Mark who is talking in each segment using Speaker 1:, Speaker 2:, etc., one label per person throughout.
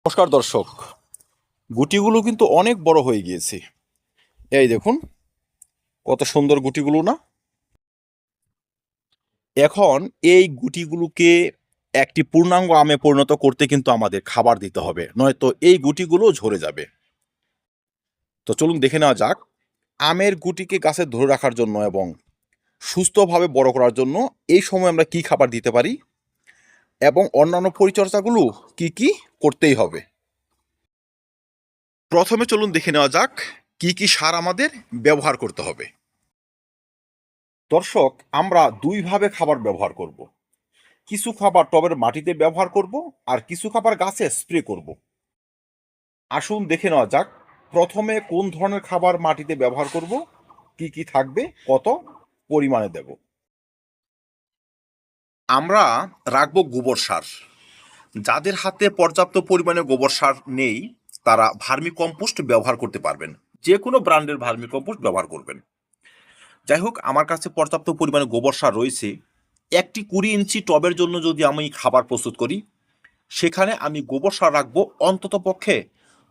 Speaker 1: নমস্কার দর্শক, গুটিগুলো কিন্তু অনেক বড় হয়ে গিয়েছে। এই দেখুন কত সুন্দর গুটিগুলো না। এখন এই গুটিগুলোকে একটি পূর্ণাঙ্গ আমে পরিণত করতে কিন্তু আমাদের খাবার দিতে হবে, নয়তো এই গুটিগুলো ঝরে যাবে। তো চলুন দেখে নেওয়া যাক আমের গুটিকে গাছে ধরে রাখার জন্য এবং সুস্থভাবে বড় করার জন্য এই সময় আমরা কি খাবার দিতে পারি এবং অন্যান্য পরিচর্যাগুলো কি কি করতেই হবে। প্রথমে চলুন দেখে নেওয়া যাক কি কি সার আমাদের ব্যবহার করতে হবে। দর্শক, আমরা দুইভাবে খাবার ব্যবহার করব। কিছু খাবার টবের মাটিতে ব্যবহার করব আর কিছু খাবার গাছে স্প্রে করব। আসুন দেখে নেওয়া যাক প্রথমে কোন ধরনের খাবার মাটিতে ব্যবহার করব, কি কি থাকবে, কত পরিমাণে দেব। আমরা রাখবো গোবর সার। যাদের হাতে পর্যাপ্ত পরিমাণে গোবর সার নেই তারা ভার্মি কম্পোস্ট ব্যবহার করতে পারবেন, যে কোনো ব্র্যান্ডের ভার্মি কম্পোস্ট ব্যবহার করবেন। যাই হোক, আমার কাছে পর্যাপ্ত পরিমাণে গোবর সার রয়েছে। একটি 20 ইঞ্চি টবের জন্য যদি আমি খাবার প্রস্তুত করি, সেখানে আমি গোবর সার রাখবো অন্তত পক্ষে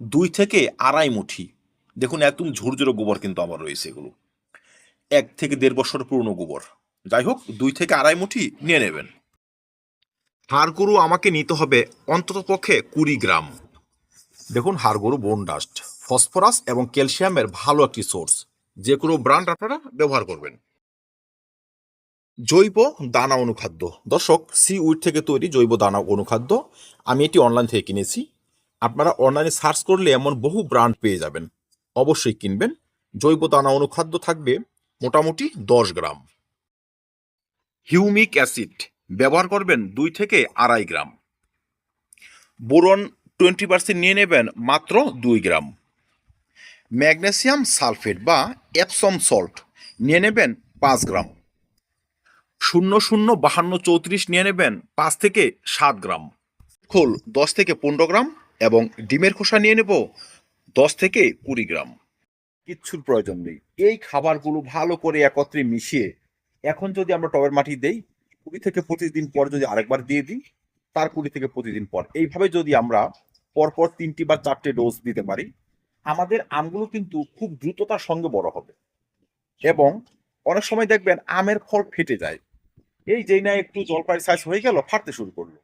Speaker 1: 2 থেকে 2.5 মুঠি। দেখুন একদম ঝুরঝুরে গোবর কিন্তু আমার রয়েছে, এগুলো 1 থেকে 1.5 বছর পুরনো গোবর। যাই হোক, 2 থেকে 2.5 মুঠি নিয়ে নেবেন। হাড় গরু আমাকে নিতে হবে অন্তত পক্ষে 20 গ্রাম। দেখুন, হাড় গরু বোন ডাস্ট, ফসফরাস এবং ক্যালসিয়ামের ভালো একটি সোর্স, যে কোনো ব্র্যান্ড আপনারা ব্যবহার করবেন। জৈব দানা অনুখাদ্য। দর্শক, সি উইড থেকে তৈরি জৈব দানা অনুখাদ্য আমি এটি অনলাইন থেকে কিনেছি। আপনারা অনলাইনে সার্চ করলে এমন বহু ব্র্যান্ড পেয়ে যাবেন, অবশ্যই কিনবেন। জৈব দানা অনুখাদ্য থাকবে মোটামুটি 10 গ্রাম। হিউমিক অ্যাসিড ব্যবহার করবেন 2 থেকে 2.5 গ্রাম। বোরন 20% নিয়ে নেবেন মাত্র 2 গ্রাম। ম্যাগনেসিয়াম সালফেট বা এপসম সল্ট নিয়ে নেবেন 5 গ্রাম। 005234 নিয়ে নেবেন 5 থেকে 7 গ্রাম। খোল 10 থেকে 15 গ্রাম এবং ডিমের খোসা নিয়ে নেব 10 থেকে 20 গ্রাম। কিচ্ছুর প্রয়োজন নেই, এই খাবারগুলো ভালো করে একত্রে মিশিয়ে এখন যদি আমরা টবের মাটি দেই, 20 থেকে 25 দিন পর যদি আরেকবার দিয়ে দিই, তার 20 থেকে 25 দিন পর, এইভাবে যদি আমরা পরপর 3টি বা 4টে ডোজ দিতে পারি, আমাদের আমগুলো কিন্তু খুব দ্রুততার সঙ্গে বড় হবে। এবং অনেক সময় দেখবেন আমের ফল ফেটে যায়, এই যেই না একটু জলপাইয়ের সাইজ হয়ে গেল ফাটতে শুরু করলো।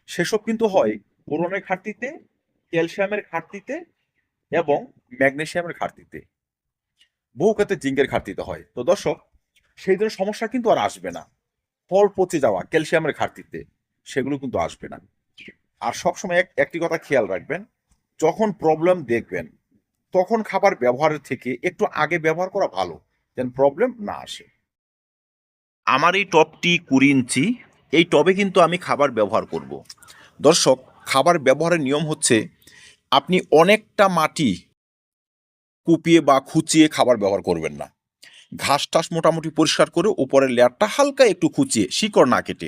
Speaker 1: সেসব কিন্তু হয় বোরনের ঘাটতিতে, ক্যালসিয়ামের ঘাটতিতে এবং ম্যাগনেসিয়ামের ঘাটতিতে, বহু ক্ষেত্রে জিঙ্কের ঘাটতিতে হয়। তো দর্শক, সেই ধরনের সমস্যা কিন্তু আর আসবে না। ফল পচে যাওয়া ক্যালসিয়ামের ঘাটতিতে সেগুলো কিন্তু আসবে না। আর সবসময় একটি কথা খেয়াল রাখবেন, যখন প্রবলেম দেখবেন তখন খাবার ব্যবহারের থেকে একটু আগে ব্যবহার করা ভালো, যেন প্রবলেম না আসে। আমার এই টবটি 20 ইঞ্চি, এই টবে কিন্তু আমি খাবার ব্যবহার করব। দর্শক, খাবার ব্যবহারের নিয়ম হচ্ছে আপনি অনেকটা মাটি কুপিয়ে বা খুঁচিয়ে খাবার ব্যবহার করবেন না। ঘাস টাস মোটামুটি পরিষ্কার করে উপরের লেয়ারটা হালকা একটু খুঁচিয়ে, শিকড় না কেটে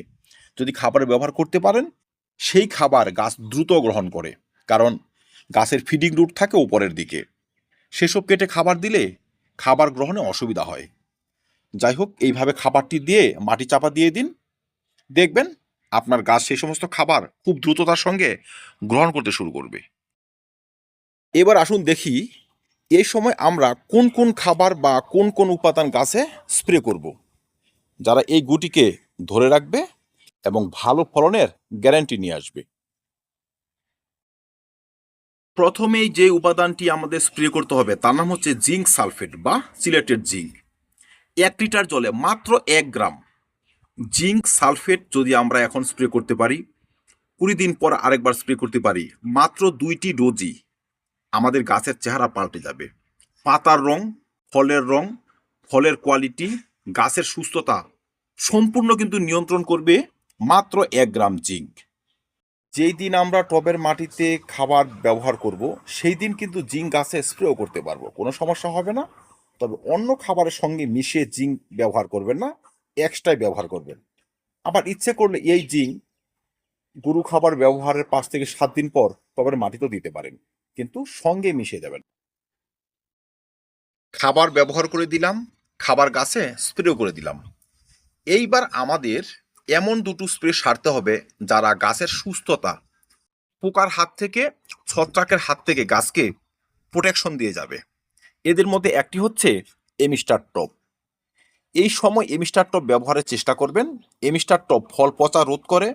Speaker 1: যদি খাবারে ব্যবহার করতে পারেন, সেই খাবার গাছ দ্রুত গ্রহণ করে। কারণ গাছের ফিডিং রুট থাকে উপরের দিকে, সেসব কেটে খাবার দিলে খাবার গ্রহণে অসুবিধা হয়। যাই হোক, এইভাবে খাবারটি দিয়ে মাটি চাপা দিয়ে দিন, দেখবেন আপনার গাছ সেই সমস্ত খাবার খুব দ্রুততার সঙ্গে গ্রহণ করতে শুরু করবে। এবার আসুন দেখি এই সময় আমরা কোন কোন খাবার বা কোন কোন উপাদান গাছে স্প্রে করব, যারা এই গুটিকে ধরে রাখবে এবং ভালো ফলনের গ্যারান্টি নিয়ে আসবে। প্রথমেই যে উপাদানটি আমাদের স্প্রে করতে হবে তার নাম হচ্ছে জিঙ্ক সালফেট বা সিলেটেড জিঙ্ক। 1 লিটার জলে মাত্র 1 গ্রাম জিঙ্ক সালফেট যদি আমরা এখন স্প্রে করতে পারি, 20 দিন পর আরেকবার স্প্রে করতে পারি, মাত্র 2টি ডোজই আমাদের গাছের চেহারা পাল্টে যাবে। পাতার রং, ফলের রং, ফলের কোয়ালিটি, গাছের সুস্থতা সম্পূর্ণ কিন্তু নিয়ন্ত্রণ করবে মাত্র 1 গ্রাম জিঙ্ক। যেই দিন আমরা টবের মাটিতে খাবার ব্যবহার করব, সেই দিন কিন্তু জিঙ্ক গাছে স্প্রেও করতে পারবো, কোনো সমস্যা হবে না। তবে অন্য খাবারের সঙ্গে মিশিয়ে জিঙ্ক ব্যবহার করবেন না, এক্সট্রাই ব্যবহার করবেন। আবার ইচ্ছে করলে এই জিঙ্ক গরু খাবার ব্যবহারের 5 থেকে 7 দিন পর টবের মাটিতেও দিতে পারেন, কিন্তু সঙ্গে মিশিয়ে দেবেন। খাবার ব্যবহার করে দিলাম, খাবার গাছে স্প্রেও করে দিলাম। এইবার আমাদের এমন দুটো স্প্রে সারতে হবে যারা গাছের সুস্থতা পোকার হাত থেকে, ছত্রাকের হাত থেকে গাছকে প্রোটেকশন দিয়ে যাবে। এদের মধ্যে একটি হচ্ছে এমিস্টার টপ। এই সময় এমিস্টার টপ ব্যবহারের চেষ্টা করবেন। এমিস্টার টপ ফল পচা রোধ করে,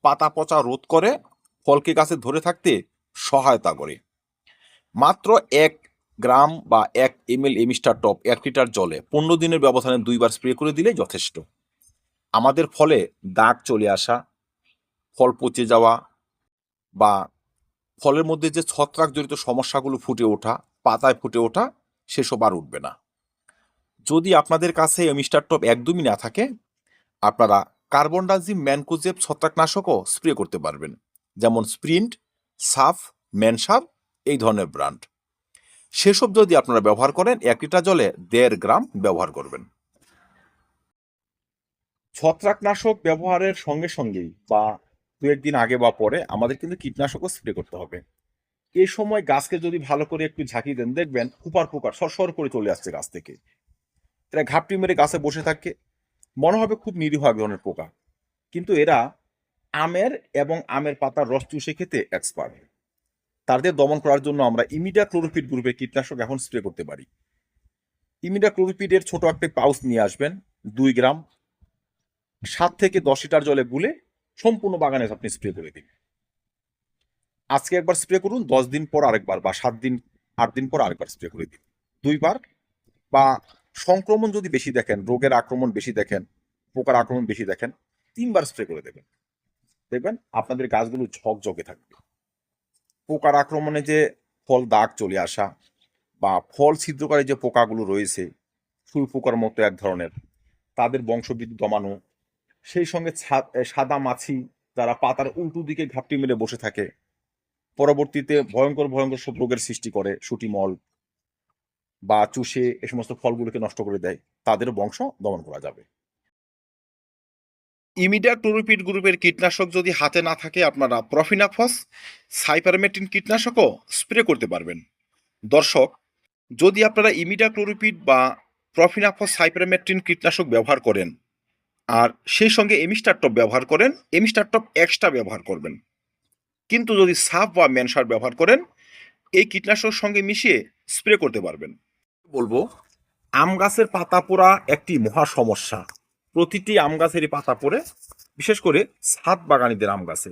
Speaker 1: পাতা পচা রোধ করে, ফলকে গাছে ধরে থাকতে সহায়তা করে। মাত্র 1 গ্রাম বা 1 ml এমিস্টার টপ 1 লিটার জলে 15 দিনের ব্যবধানে 2বার স্প্রে করে দিলে যথেষ্ট। আমাদের ফলে দাগ চলে আসা, ফল পচে যাওয়া বা ফলের মধ্যে যে ছত্রাক জড়িত সমস্যাগুলো ফুটে ওঠা, পাতায় ফুটে ওঠা, সেসব আর উঠবে না। যদি আপনাদের কাছে এমিস্টার টপ একদমই না থাকে, আপনারা কার্বনডাজিম ম্যানকোজেব ছত্রাকনাশকও স্প্রে করতে পারবেন, যেমন স্প্রিন্ট, সাফ, ম্যানসাফ, এই ধরনের ব্র্যান্ড। সেসব যদি আপনারা ব্যবহার করেন 1 লিটার জলে 1.5 গ্রাম ব্যবহার করবেন। ছত্রাকনাশক ব্যবহারের সঙ্গে সঙ্গেই বা 2-1 দিন আগে বা পরে আমাদের কিন্তু কীটনাশকও স্প্রে করতে হবে। এই সময় গাছকে যদি ভালো করে একটু ঝাঁকিয়ে দেন, দেখবেন ফুপার পোকা সরসর করে চলে আসছে গাছ থেকে। এরা ঘাপটি মেরে গাছে বসে থাকে, মনে হবে খুব নিরীহ এক ধরনের পোকা, কিন্তু এরা আমের এবং আমের পাতার রস চুষে খেতে এক্সপার্ট। তাদের দমন করার জন্য আমরা ইমিডাক্লোরোপিড গ্রুপের কীটনাশক এখন স্প্রে করতে পারি। ইমিডাক্লোরোপিডের ছোট একটা পাউচ নিয়ে আসবেন, 2 গ্রাম, 7 থেকে 10 লিটার জলে গুলে সম্পূর্ণ বাগানে আপনি স্প্রে করে দিন। আজকে একবার স্প্রে করুন, 10 দিন পর আরেকবার, বা 7 দিন 8 দিন পর আরেকবার স্প্রে করে দিন। 2বার, বা সংক্রমণ যদি বেশি দেখেন, রোগের আক্রমণ বেশি দেখেন, পোকার আক্রমণ বেশি দেখেন, 3বার স্প্রে করে দেবেন। দেখবেন আপনাদের গাছগুলো ঝকঝকে থাকবে। পোকার আক্রমণে যে ফল দাগ চলে আসা বা ফল ছিদ্রকারী যে পোকাগুলো রয়েছে, ফুল পোকার মতো এক ধরনের, তাদের বংশবৃদ্ধি দমানো, সেই সঙ্গে সাদা মাছি যারা পাতার উল্টো দিকে ঘাপটি মেরে বসে থাকে, পরবর্তীতে ভয়ঙ্কর ভয়ঙ্কর সব রোগের সৃষ্টি করে, শুটিমল বা চুষে এ সমস্ত ফলগুলোকে নষ্ট করে দেয়, তাদের বংশ দমন করা যাবে। ইমিডাক্লোরোপিড গ্রুপের কীটনাশক যদি হাতে না থাকে, আপনারা প্রফিনাফস, সাইপারমেট্রিন কীটনাশকও স্প্রে করতে পারবেন। দর্শক, যদি আপনারা ইমিডাক্লোরোপিড বা প্রফিনাফস, সাইপারমেট্রিন কীটনাশক ব্যবহার করেন আর সেই সঙ্গে এমিস্টার টপ ব্যবহার করেন, এমিস্টার টপ এক্সট্রা ব্যবহার করবেন। কিন্তু যদি সাফ বা ম্যানসার ব্যবহার করেন, এই কীটনাশক সঙ্গে মিশিয়ে স্প্রে করতে পারবেন। বলবো, আম গাছের পাতা পোড়া একটি মহা সমস্যা। প্রতিটি আম গাছেরই পাতা পড়ে, বিশেষ করে ছাদ বাগানীদের আম গাছে।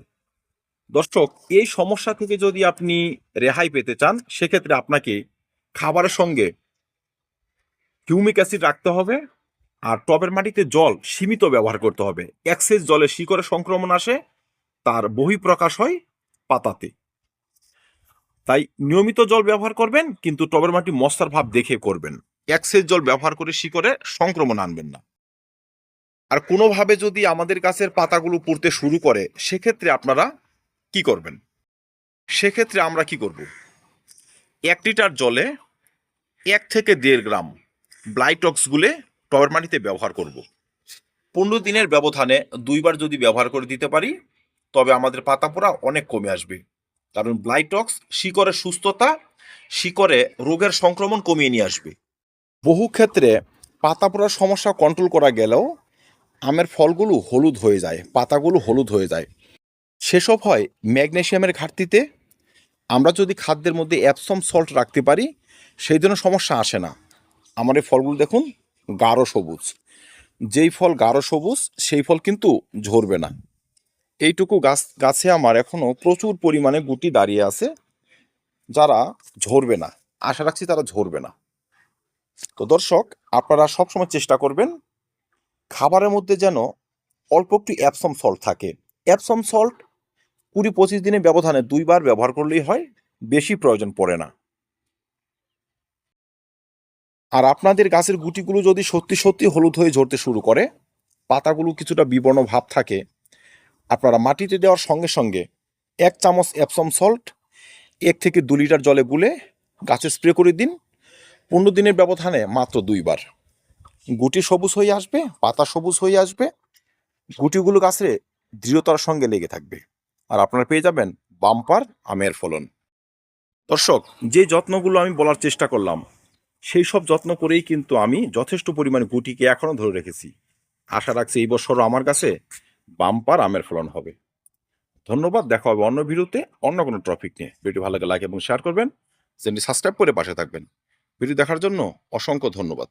Speaker 1: দর্শক, এই সমস্যা থেকে যদি আপনি রেহাই পেতে চান, সেক্ষেত্রে আপনাকে খাবারের সঙ্গে হিউমিক অ্যাসিড রাখতে হবে, আর টবের মাটিতে জল সীমিত ব্যবহার করতে হবে। এক্সেস জলে শিকড়ে সংক্রমণ আসে, তার বহিঃপ্রকাশ হয় পাতাতে। তাই নিয়মিত জল ব্যবহার করবেন, কিন্তু টবের মাটি মশার ভাব দেখে করবেন। এক্সেস জল ব্যবহার করে শিকড়ে সংক্রমণ আনবেন না। আর কোনোভাবে যদি আমাদের গাছের পাতাগুলো পুড়তে শুরু করে, সেক্ষেত্রে আপনারা কি করবেন? সেক্ষেত্রে আমরা কি করব? 1 লিটার জলে 1 থেকে 1.5 গ্রাম ব্লাইটক্স গুলে টবের মাটিতে ব্যবহার করব। 15 দিনের ব্যবধানে 2বার যদি ব্যবহার করে দিতে পারি, তবে আমাদের পাতা পোড়া অনেক কমে আসবে। কারণ ব্লাইটক্স শিকড়ের সুস্থতা, শিকড়ে রোগের সংক্রমণ কমিয়ে নিয়ে আসবে। বহু ক্ষেত্রে পাতা পোড়ার সমস্যা কন্ট্রোল করা গেলেও আমের ফলগুলো হলুদ হয়ে যায়, পাতাগুলো হলুদ হয়ে যায়। সেসব হয় ম্যাগনেসিয়ামের ঘাটতিতে। আমরা যদি খাদ্যের মধ্যে অ্যাপসম সল্ট রাখতে পারি, সেই জন্য সমস্যা আসে না। আমার এই ফলগুলো দেখুন, গাঢ় সবুজ। যেই ফল গাঢ় সবুজ, সেই ফল কিন্তু ঝরবে না। এইটুকু গাছে আমার এখনো প্রচুর পরিমাণে গুটি দাঁড়িয়ে আছে, যারা ঝরবে না। আশা রাখছি তারা ঝরবে না। তো দর্শক, আপনারা সবসময় চেষ্টা করবেন খাবারের মধ্যে যেন অল্প একটু অ্যাপসম সল্ট থাকে। অ্যাপসম সল্ট 20-25 দিনের ব্যবধানে 2বার ব্যবহার করলেই হয়, বেশি প্রয়োজন পড়ে না। আর আপনাদের গাছের গুটিগুলো যদি সত্যি সত্যি হলুদ হয়ে ঝরতে শুরু করে, পাতাগুলো কিছুটা বিবর্ণ ভাব থাকে, আপনারা মাটিতে দেওয়ার সঙ্গে সঙ্গে 1 চামচ অ্যাপসম সল্ট 1 থেকে 2 লিটার জলে গুলে গাছে স্প্রে করে দিন। 15 দিনের ব্যবধানে মাত্র 2বার। গুটি সবুজ হয়ে আসবে, পাতা সবুজ হয়ে আসবে, গুটিগুলো গাছে দৃঢ়তার সঙ্গে লেগে থাকবে, আর আপনারা পেয়ে যাবেন বাম্পার আমের ফলন। দর্শক, যে যত্নগুলো আমি বলার চেষ্টা করলাম, সেই সব যত্ন করেই কিন্তু আমি যথেষ্ট পরিমাণ গুটিকে এখনো ধরে রেখেছি। আশা রাখছি এই বছরও আমার কাছে বাম্পার আমের ফলন হবে। ধন্যবাদ, দেখা হবে অন্য ভিডিওতে অন্য কোনো টপিক নিয়ে। ভিডিও ভালো লাগে লাইক এবং শেয়ার করবেন, চ্যানেলটি সাবস্ক্রাইব করে পাশে থাকবেন। ভিডিও দেখার জন্য অসংখ্য ধন্যবাদ।